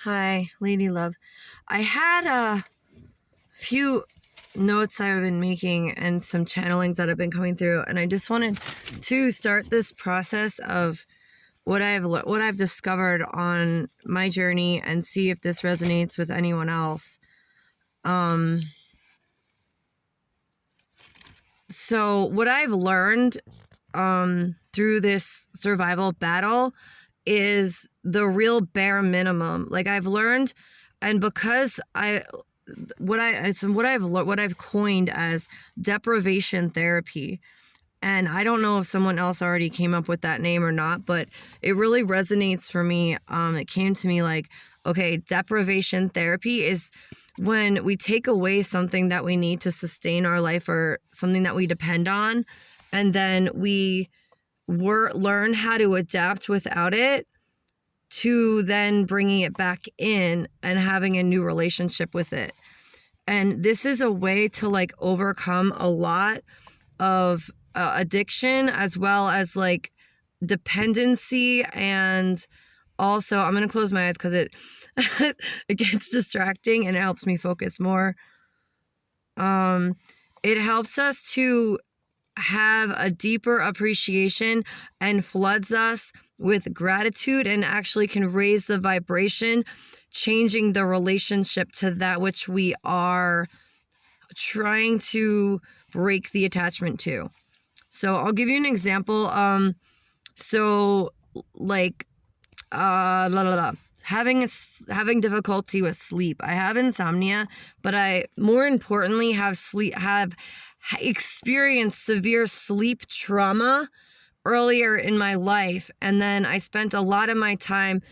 Hi, Lady Love. I had a few notes I've been making and some channelings that have been coming through, and I just wanted to start this process of what I've discovered on my journey and see if this resonates with anyone else. So what I've learned through this survival battle is the real bare minimum. Like I've learned, and because what I've coined as deprivation therapy. And I don't know if someone else already came up with that name or not, but it really resonates for me. It came to me like, okay, deprivation therapy is when we take away something that we need to sustain our life or something that we depend on, and then we learn how to adapt without it, to then bringing it back in and having a new relationship with it. And this is a way to like overcome a lot of addiction, as well as like dependency. And also, I'm going to close my eyes because it it gets distracting and it helps me focus more. It helps us to have a deeper appreciation and floods us with gratitude, and actually can raise the vibration, changing the relationship to that which we are trying to break the attachment to. So I'll give you an example. Having difficulty with sleep. I have insomnia, but I more importantly have experienced severe sleep trauma earlier in my life, and then I spent a lot of my time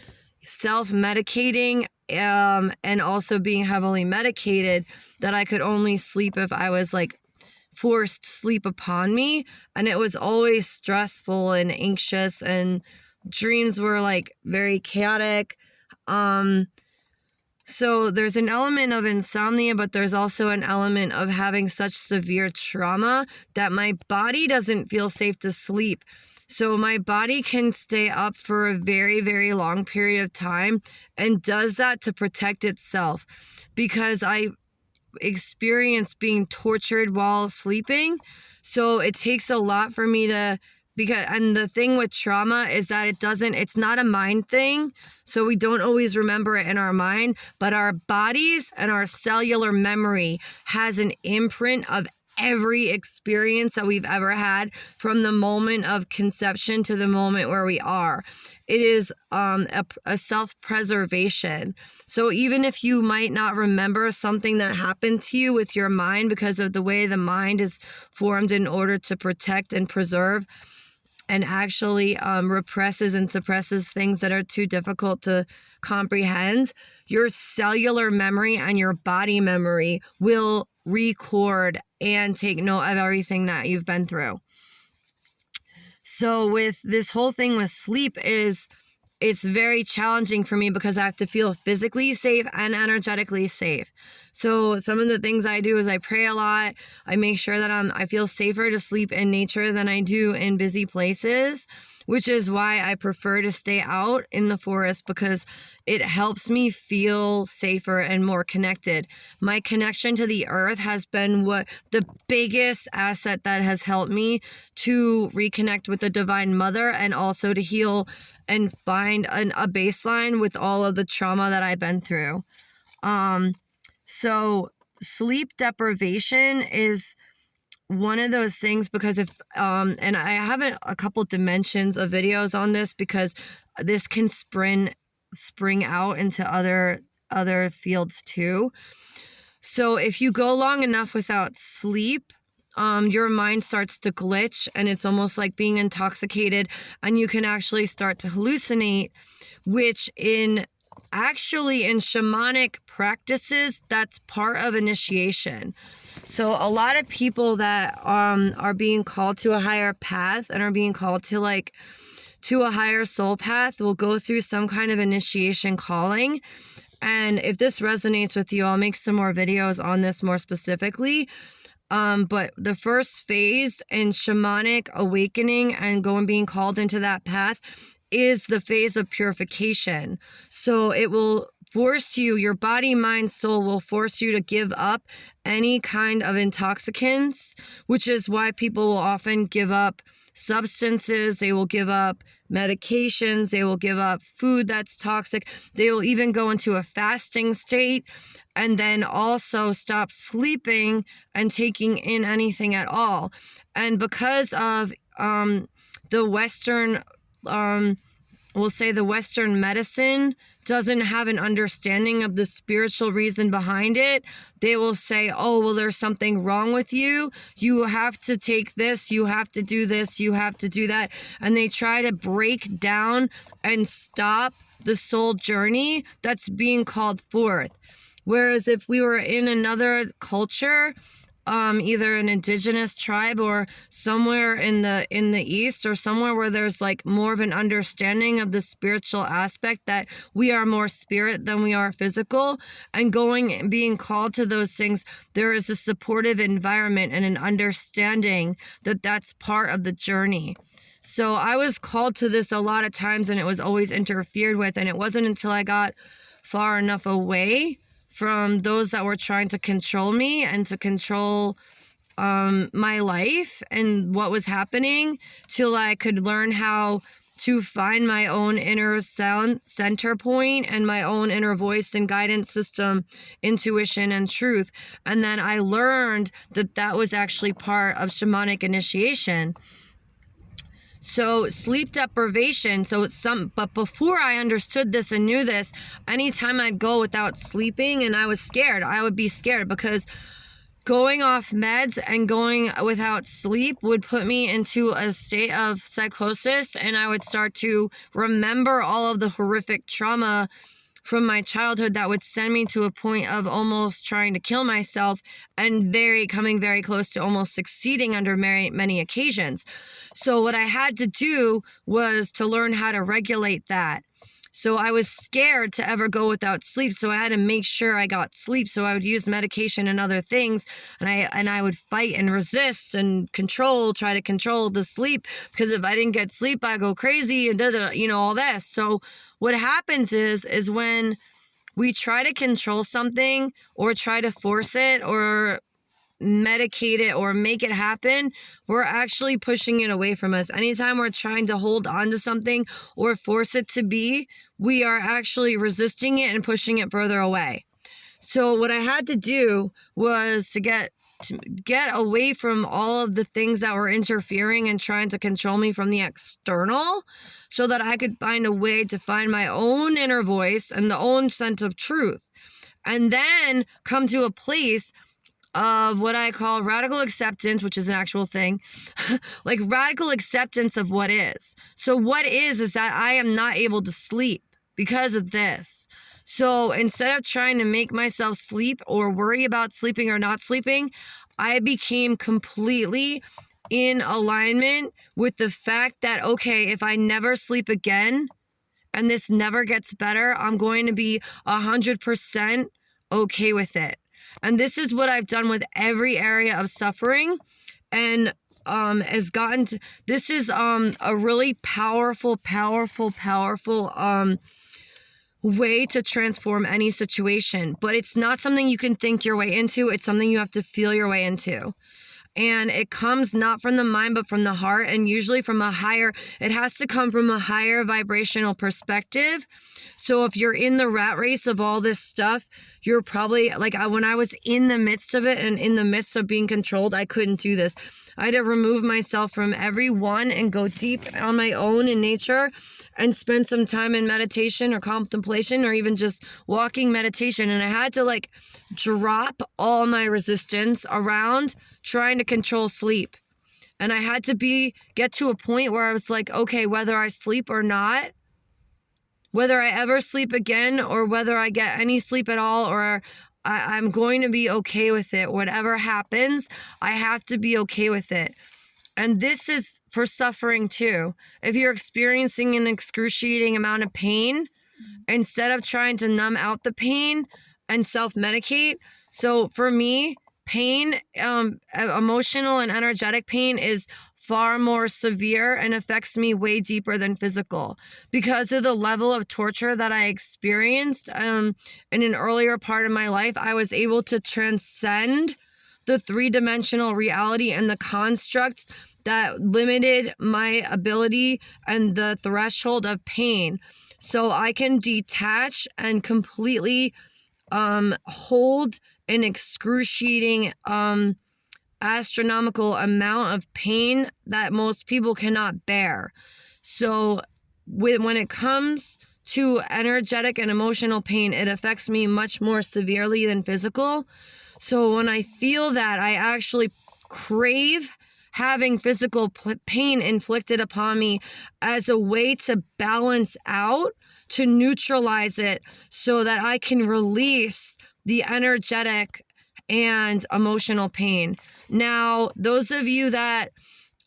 self-medicating and also being heavily medicated, that I could only sleep if I was like forced sleep upon me, and it was always stressful and anxious, and dreams were like very chaotic. So there's an element of insomnia, but there's also an element of having such severe trauma that my body doesn't feel safe to sleep. So my body can stay up for a very, very long period of time, and does that to protect itself, because I experienced being tortured while sleeping. So it takes a lot for me to, and the thing with trauma is that it's not a mind thing. So we don't always remember it in our mind, but our bodies and our cellular memory has an imprint of every experience that we've ever had, from the moment of conception to the moment where we are. It is a self-preservation. So even if you might not remember something that happened to you with your mind, because of the way the mind is formed in order to protect and preserve, and actually represses and suppresses things that are too difficult to comprehend, your cellular memory and your body memory will record and take note of everything that you've been through. So with this whole thing with sleep, it's very challenging for me because I have to feel physically safe and energetically safe. So some of the things I do is I pray a lot. I make sure that I feel safer to sleep in nature than I do in busy places, which is why I prefer to stay out in the forest, because it helps me feel safer and more connected. My connection to the earth has been the biggest asset that has helped me to reconnect with the Divine Mother, and also to heal and find a baseline with all of the trauma that I've been through. So sleep deprivation is one of those things, because and I have a couple dimensions of videos on this, because this can spring out into other fields too. So if you go long enough without sleep, your mind starts to glitch, and it's almost like being intoxicated, and you can actually start to hallucinate, which in shamanic practices, that's part of initiation. So a lot of people that are being called to a higher path and are being called to a higher soul path will go through some kind of initiation calling. And if this resonates with you, I'll make some more videos on this more specifically. But the first phase in shamanic awakening and being called into that path is the phase of purification. So it will force you, your body, mind, soul will force you to give up any kind of intoxicants, which is why people will often give up substances, they will give up medications, they will give up food that's toxic, they will even go into a fasting state, and then also stop sleeping and taking in anything at all. And because of the Western, we'll say the Western medicine doesn't have an understanding of the spiritual reason behind it, they will say, oh, well, there's something wrong with you. You have to take this. You have to do this. You have to do that. And they try to break down and stop the soul journey that's being called forth. Whereas if we were in another culture, either an indigenous tribe or somewhere in the East, or somewhere where there's like more of an understanding of the spiritual aspect, that we are more spirit than we are physical, and being called to those things, there is a supportive environment and an understanding that that's part of the journey. So I was called to this a lot of times, and it was always interfered with, and it wasn't until I got far enough away from those that were trying to control me and to control my life and what was happening, till I could learn how to find my own inner sound center point and my own inner voice and guidance system, intuition and truth. And then I learned that that was actually part of shamanic initiation. So sleep deprivation, but before I understood this and knew this, anytime I'd go without sleeping, and I was scared, I would be scared, because going off meds and going without sleep would put me into a state of psychosis, and I would start to remember all of the horrific trauma from my childhood that would send me to a point of almost trying to kill myself, and coming very close to almost succeeding under many occasions. So what I had to do was to learn how to regulate that. So I was scared to ever go without sleep, so I had to make sure I got sleep. So I would use medication and other things, and I would fight and resist and try to control the sleep, because if I didn't get sleep, I go crazy and all this. So what happens is when we try to control something or try to force it or medicate it or make it happen, we're actually pushing it away from us. Anytime we're trying to hold on to something or force it to be, we are actually resisting it and pushing it further away. So what I had to do was to get away from all of the things that were interfering and trying to control me from the external, so that I could find a way to find my own inner voice and the own sense of truth, and then come to a place of what I call radical acceptance, which is an actual thing, like radical acceptance of what is. So what is that I am not able to sleep because of this. So instead of trying to make myself sleep or worry about sleeping or not sleeping, I became completely in alignment with the fact that, okay, if I never sleep again and this never gets better, I'm going to be 100% okay with it. And this is what I've done with every area of suffering, and this is a really powerful way to transform any situation. But it's not something you can think your way into. It's something you have to feel your way into. And it comes not from the mind, but from the heart, and usually it has to come from a higher vibrational perspective. So if you're in the rat race of all this stuff, you're probably, when I was in the midst of it and in the midst of being controlled, I couldn't do this. I had to remove myself from everyone and go deep on my own in nature and spend some time in meditation or contemplation or even just walking meditation. And I had to drop all my resistance around trying to control sleep. And I had to get to a point where I was like, okay, whether I sleep or not, whether I ever sleep again or whether I get any sleep at all, or I'm going to be okay with it. Whatever happens, I have to be okay with it. And this is for suffering too. If you're experiencing an excruciating amount of pain, instead of trying to numb out the pain and self-medicate. So for me, pain, emotional and energetic pain is far more severe and affects me way deeper than physical because of the level of torture that I experienced. In an earlier part of my life, I was able to transcend the three-dimensional reality and the constructs that limited my ability and the threshold of pain. So I can detach and completely hold an excruciating astronomical amount of pain that most people cannot bear. So when it comes to energetic and emotional pain, it affects me much more severely than physical. So when I feel that, I actually crave having physical pain inflicted upon me as a way to balance out, to neutralize it, so that I can release the energetic and emotional pain. Now, those of you that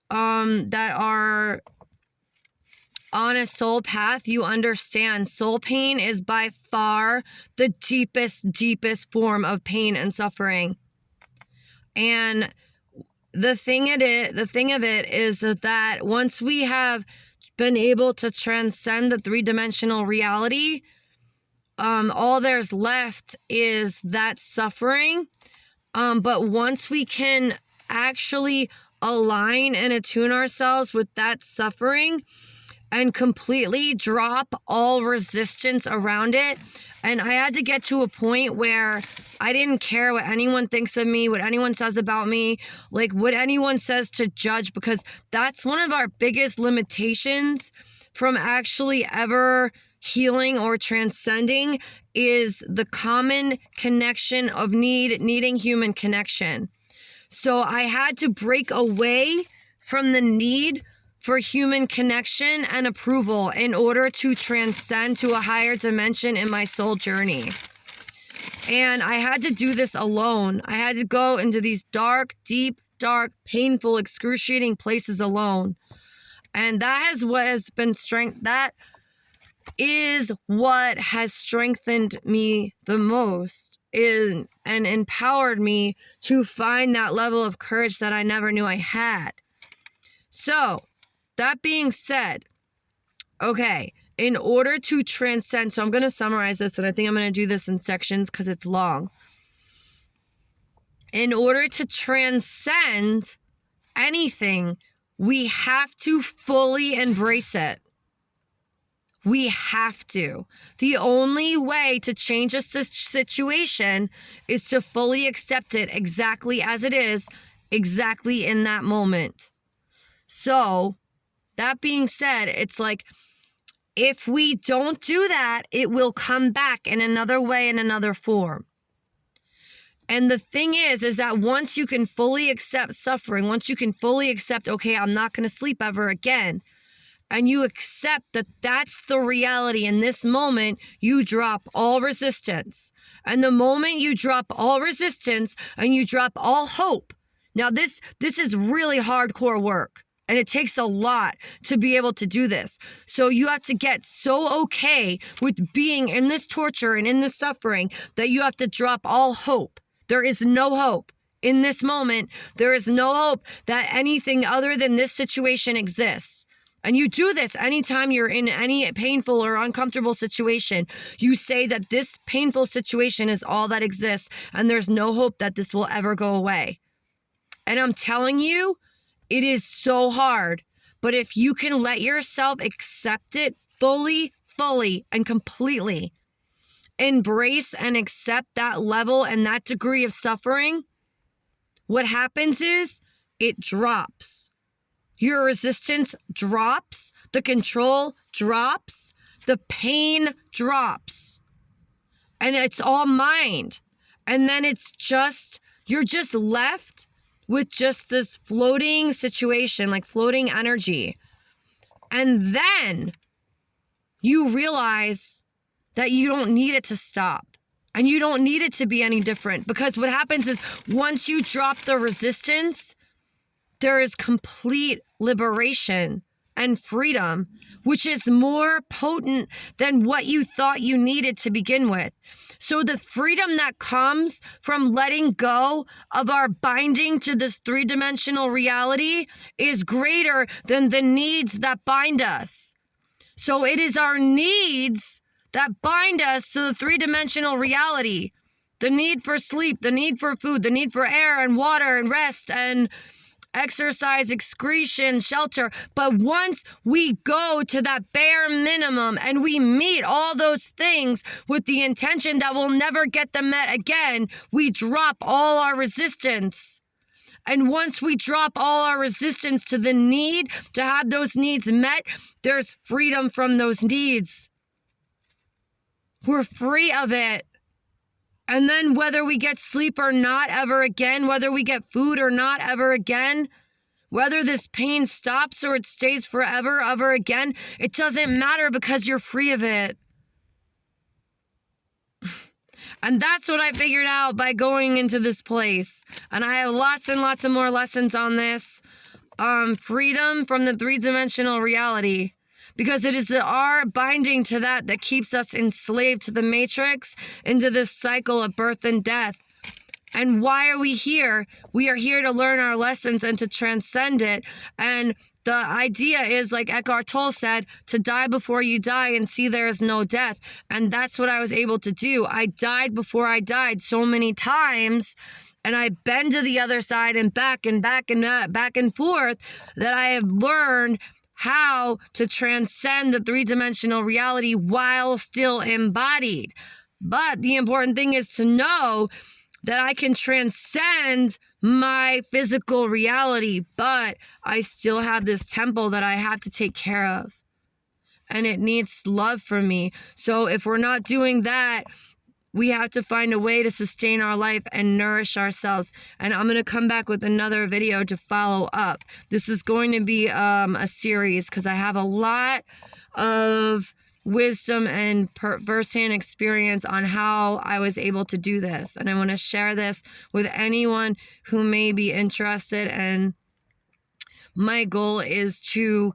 are on a soul path, you understand soul pain is by far the deepest form of pain and suffering. And the thing of it is that once we have been able to transcend the three-dimensional reality, all there's left is that suffering. But once we can actually align and attune ourselves with that suffering and completely drop all resistance around it, and I had to get to a point where I didn't care what anyone thinks of me, what anyone says about me, like what anyone says to judge, because that's one of our biggest limitations from actually ever healing or transcending, is the common connection of needing human connection. So I had to break away from the need for human connection and approval in order to transcend to a higher dimension in my soul journey. And I had to do this alone. I had to go into these dark, deep, painful, excruciating places alone. And that is what has strengthened me the most and empowered me to find that level of courage that I never knew I had. So, that being said, okay, in order to transcend, so I'm going to summarize this, and I think I'm going to do this in sections because it's long. In order to transcend anything, we have to fully embrace it. We have to. The only way to change a situation is to fully accept it exactly as it is, exactly in that moment. So, that being said, it's like, if we don't do that, it will come back in another way, in another form. And the thing is that once you can fully accept suffering, once you can fully accept, okay, I'm not going to sleep ever again, and you accept that that's the reality in this moment, you drop all resistance. And the moment you drop all resistance and you drop all hope, now this is really hardcore work. And it takes a lot to be able to do this. So you have to get so okay with being in this torture and in this suffering that you have to drop all hope. There is no hope. In this moment, there is no hope that anything other than this situation exists. And you do this anytime you're in any painful or uncomfortable situation. You say that this painful situation is all that exists, and there's no hope that this will ever go away. And I'm telling you, it is so hard, but if you can let yourself accept it fully, and completely, embrace and accept that level and that degree of suffering, what happens is it drops. Your resistance drops, the control drops, the pain drops, and it's all mind. And then you're just left with just this floating situation, like floating energy. And then you realize that you don't need it to stop. And you don't need it to be any different. Because what happens is once you drop the resistance, there is complete liberation and freedom which is more potent than what you thought you needed to begin with. So the freedom that comes from letting go of our binding to this three-dimensional reality is greater than the needs that bind us. So it is our needs that bind us to the three-dimensional reality. The need for sleep, the need for food, the need for air and water and rest and exercise, excretion, shelter. But once we go to that bare minimum and we meet all those things with the intention that we'll never get them met again, we drop all our resistance. And once we drop all our resistance to the need to have those needs met, there's freedom from those needs. We're free of it. And then whether we get sleep or not ever again, whether we get food or not ever again, whether this pain stops or it stays forever ever again, it doesn't matter because you're free of it. And that's what I figured out by going into this place. And I have lots and lots of more lessons on this. Freedom from the three-dimensional reality. Because it is our binding to that that keeps us enslaved to the matrix, into this cycle of birth and death. And why are we here? We are here to learn our lessons and to transcend it. And the idea is, like Eckhart Tolle said, to die before you die and see there is no death. And that's what I was able to do. I died before I died so many times. And I've been to the other side and back and back and back and forth that I have learned how to transcend the three-dimensional reality while still embodied. But the important thing is to know that I can transcend my physical reality, but I still have this temple that I have to take care of. And it needs love from me. So if we're not doing that, we have to find a way to sustain our life and nourish ourselves. And I'm going to come back with another video to follow up. This is going to be a series because I have a lot of wisdom and firsthand experience on how I was able to do this. And I want to share this with anyone who may be interested. And my goal is to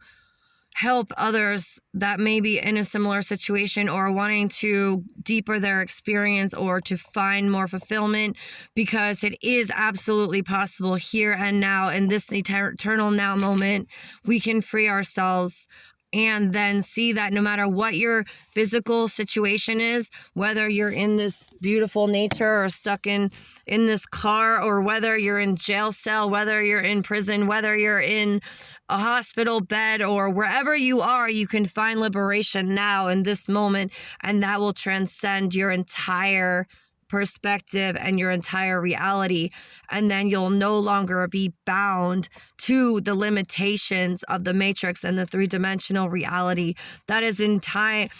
help others that may be in a similar situation or wanting to deeper their experience or to find more fulfillment, because it is absolutely possible here and now in this eternal now moment. We can free ourselves and then see that no matter what your physical situation is, whether you're in this beautiful nature or stuck in this car, or whether you're in jail cell, whether you're in prison, whether you're in a hospital bed, or wherever you are, you can find liberation now in this moment, and that will transcend your entire perspective and your entire reality. And then you'll no longer be bound to the limitations of the matrix and the three-dimensional reality that is intended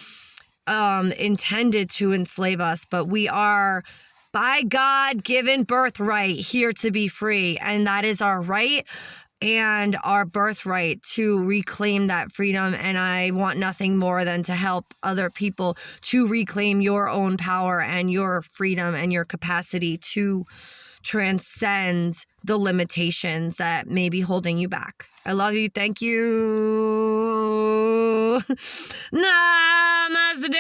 to enslave us. But we are, by God, given birthright here to be free, and that is our right and our birthright to reclaim that freedom. And I want nothing more than to help other people to reclaim your own power and your freedom and your capacity to transcend the limitations that may be holding you back. I love you. Thank you. Namaste.